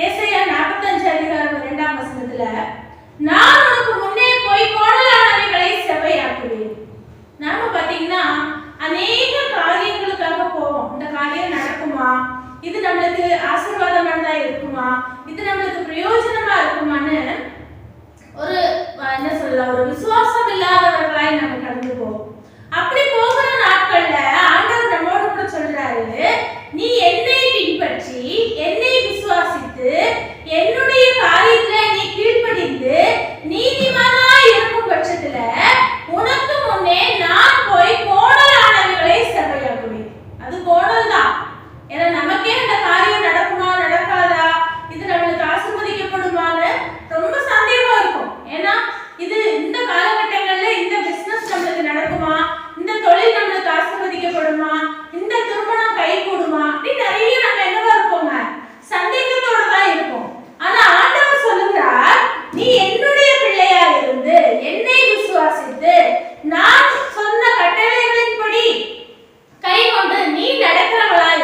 ஏசாயா 45 அதிகாரம் 2ஆம் வசனத்துல நான் உனக்கு முன்னே போய் கோணலானவைகளை செவ்வையாக்குவேன். நாம பாத்தீங்கன்னா அநேக காரியங்களுக்காக போவோம். இந்த காரியம் நடக்குமா, இது நம்மளுக்கு ஆசீர்வாதமானதா இருக்குமா, இது நம்மளுக்கு பிரயோஜனமா இருக்குமான்னு ஒரு என்ன சொல்லலாம், ஒரு விசுவாசம் இல்லாதவர்களாய் நம்ம கடந்து போவோம். அப்படி போகிற நாட்கள்ல ஆண்டவர் நம்மோடு கூட சொல்றாரு, நீ என்னை பின்பற்றி என்னை விசுவாசித்து என்னுடைய காரியத்துல நீ கீழ்ப்படிந்து நீதிமானாய் இருக்கும் பட்சத்துல உனக்கு முன்னே நான் போய் கோணலானவைகளை செவ்வையாக்குவேன். அது கோணல் தான். ஏன்னா நமக்கே அந்த காரியம் நடக்குமா நடக்காதா, இது நம்மளுக்கு ஆசீர்வதிக்கப்படுமான்னு ரொம்ப சந்தேகமா இருக்கும். ஏன்னா இது இந்த காலகட்டங்கள்ல இந்த பிசினஸ் நம்மளுக்கு நடக்குமா, இந்த தொழில் நம்மளுக்கு ஆசீர்வதிக்கப்படுமா, இந்த திருமணம் கை கூடுமா, அப்படி நிறைய நம்ம என்னவா இருப்போங்க, சந்தேகத்தோட தான் இருப்போம். ஆனா ஆண்டவர் சொல்லுகிறார், நீ என்னுடைய பிள்ளையா இருந்து என்னை விசுவாசித்து நான் சொன்ன கட்டளைகளின்படி கை கொண்டு நீ நடக்கிறவனாய்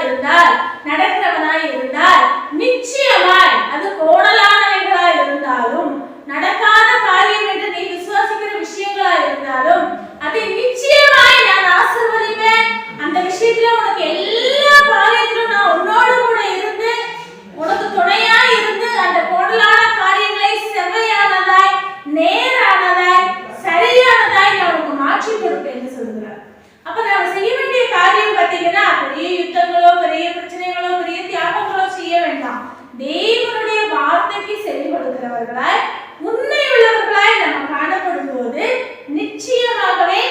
இருந்தால் நிச்சயமாய் அது கோணலானவைகளாய் இருந்தாலும், நடக்காத காரியம் என்று நீ விசுவாசிக்கிற விஷயங்களா இருந்தாலும் அதை நிச்சயமாய் நான் ஆசீர்வதிப்பேன். அந்த விஷயத்துல உனக்கு எல்லா காரியத்திலும் நான் உன்னோடு கூட இருந்து உனக்கு துணையா இருந்து அந்த கோணலான காரியங்களை செவ்வையானதாய் நேரானதாய் சரியானதாய் நான் உனக்கு மாற்றி கொடுப்பேன் என்று சொல்கிறார். அப்ப நாம செய்ய வேண்டிய காரியம் பார்த்தீங்கன்னா பெரிய யுத்தங்களோ பெரிய பிரச்சனைகளோ பெரிய தியாகங்களோ செய்ய வேண்டாம். தேவனுடைய வார்த்தைக்கு செவி கொடுக்கிறவர்களாய் உண்மை உள்ளவர்களாய் நம்ம காணப்படும் போது நிச்சயமாகவே